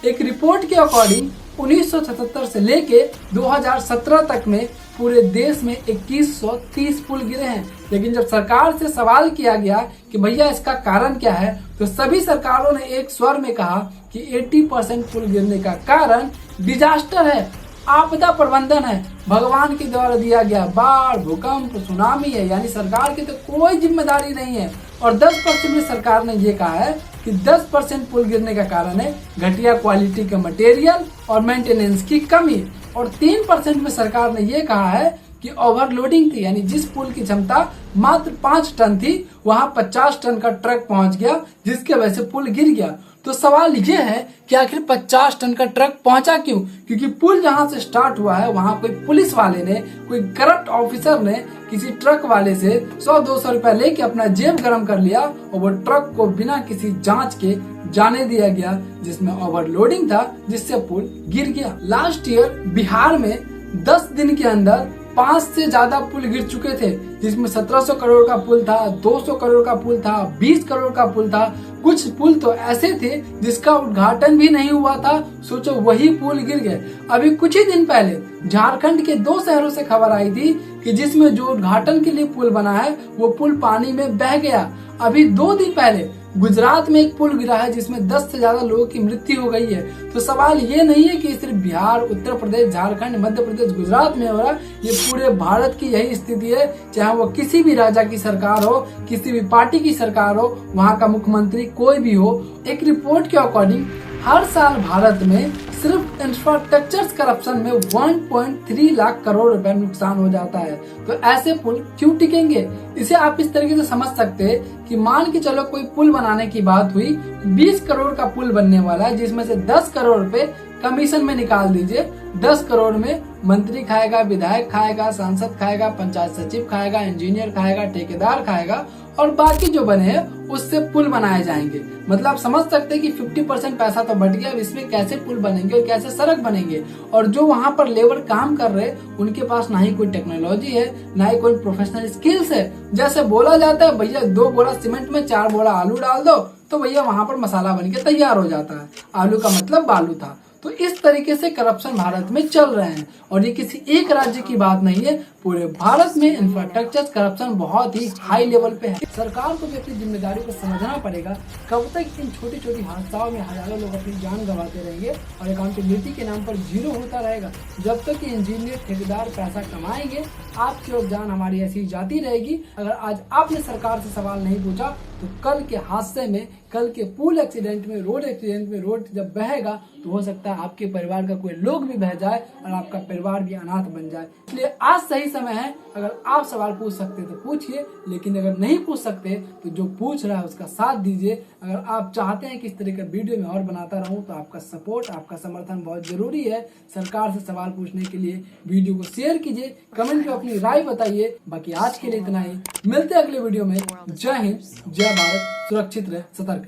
एक रिपोर्ट के अकॉर्डिंग 1977 से लेके 2017 तक में पूरे देश में 2130 पुल गिरे हैं। लेकिन जब सरकार से सवाल किया गया कि भैया इसका कारण क्या है, तो सभी सरकारों ने एक स्वर में कहा कि 80% पुल गिरने का कारण डिजास्टर है, आपदा प्रबंधन है, भगवान के द्वारा दिया गया बाढ़, भूकंप, सुनामी है, यानी सरकार की तो कोई जिम्मेदारी नहीं है। और 10% में सरकार ने ये कहा है कि 10% पुल गिरने का कारण है घटिया क्वालिटी का मटेरियल और मेंटेनेंस की कमी। और 3% में सरकार ने ये कहा है कि ओवरलोडिंग थी, यानी जिस पुल की क्षमता मात्र 5 टन थी वहां 50 टन का ट्रक पहुंच गया, जिसके वजह से पुल गिर गया। तो सवाल ये है कि आखिर 50 टन का ट्रक पहुंचा क्यों? क्योंकि पुल जहां से स्टार्ट हुआ है वहां कोई पुलिस वाले ने, कोई करप्ट ऑफिसर ने किसी ट्रक वाले से 100-200 रुपया लेके अपना जेब गरम कर लिया और वो ट्रक को बिना किसी जांच के जाने दिया गया, जिसमें ओवरलोडिंग था, जिससे पुल गिर गया। लास्ट ईयर बिहार में 10 दिन के अंदर 5 से ज्यादा पुल गिर चुके थे, जिसमें 1700 करोड़ का पुल था, 200 करोड़ का पुल था, 20 करोड़ का पुल था। कुछ पुल तो ऐसे थे जिसका उद्घाटन भी नहीं हुआ था, सोचो वही पुल गिर गए। अभी कुछ ही दिन पहले झारखंड के 2 शहरों से खबर आई थी कि जिसमें जो उद्घाटन के लिए पुल बना है वो पुल पानी में बह गया। अभी 2 दिन पहले गुजरात में एक पुल गिरा है जिसमें 10 से ज्यादा लोगों की मृत्यु हो गई है। तो सवाल ये नहीं है कि सिर्फ बिहार, उत्तर प्रदेश, झारखंड, मध्य प्रदेश, गुजरात में हो रहा, ये पूरे भारत की यही स्थिति है। चाहे वो किसी भी राजा की सरकार हो, किसी भी पार्टी की सरकार हो, वहाँ का मुख्यमंत्री कोई भी हो। एक रिपोर्ट के अकॉर्डिंग हर साल भारत में सिर्फ इंफ्रास्ट्रक्चर करप्शन में 1.3 लाख करोड़ रुपए नुकसान हो जाता है। तो ऐसे पुल क्यों टिकेंगे? इसे आप इस तरीके से समझ सकते हैं कि मान के चलो कोई पुल बनाने की बात हुई, 20 करोड़ का पुल बनने वाला है, जिसमें से 10 करोड़ रुपए कमीशन में निकाल दीजिए। 10 करोड़ में मंत्री खाएगा, विधायक खाएगा, सांसद खाएगा, पंचायत सचिव खाएगा, इंजीनियर खाएगा, ठेकेदार खाएगा, और बाकी जो बने हैं उससे पुल बनाए जाएंगे। मतलब आप समझ सकते हैं कि 50% पैसा तो बट गया। अब इसमें कैसे पुल बनेंगे और कैसे सड़क बनेंगे? और जो वहाँ पर लेबर काम कर रहे हैं उनके पास ना ही कोई टेक्नोलॉजी है, ना ही कोई प्रोफेशनल स्किल्स है। जैसे बोला जाता है भैया 2 बोरा सीमेंट में 4 बोरा आलू डाल दो, तो भैया वहाँ पर मसाला बन के तैयार हो जाता है। आलू का मतलब बालू था। तो इस तरीके से करप्शन भारत में चल रहे हैं, और ये किसी एक राज्य की बात नहीं है, पूरे भारत में इंफ्रास्ट्रक्चर करप्शन बहुत ही हाई लेवल पे है। सरकार को भी अपनी जिम्मेदारी को समझना पड़ेगा। कब तक इन छोटी छोटी हादसाओं में हजारों लोग अपनी जान गंवाते रहेंगे और अकाउंटेबिलिटी के नाम पर जीरो होता रहेगा? जब तक इंजीनियर, ठेकेदार पैसा कमाएंगे, आपकी और जान हमारी ऐसी जाती रहेगी। अगर आज आपने सरकार से सवाल नहीं पूछा तो कल के हादसे में, कल के पुल एक्सीडेंट में, रोड एक्सीडेंट में, रोड जब बहेगा तो हो सकता है आपके परिवार का कोई लोग भी बह जाए और आपका परिवार भी अनाथ बन जाए। इसलिए आज सही समय है। अगर आप सवाल पूछ सकते तो पूछिए, लेकिन अगर नहीं पूछ सकते तो जो पूछ रहा है उसका साथ दीजिए। अगर आप चाहते हैं कि इस तरह का वीडियो में और बनाता रहूं तो आपका सपोर्ट, आपका समर्थन बहुत जरूरी है। सरकार से सवाल पूछने के लिए वीडियो को शेयर कीजिए, कमेंट में अपनी राय बताइए। बाकी आज के लिए इतना ही, मिलते हैं अगले वीडियो में। जय हिंद, जय भारत, सुरक्षित रहे, सतर्क रहे।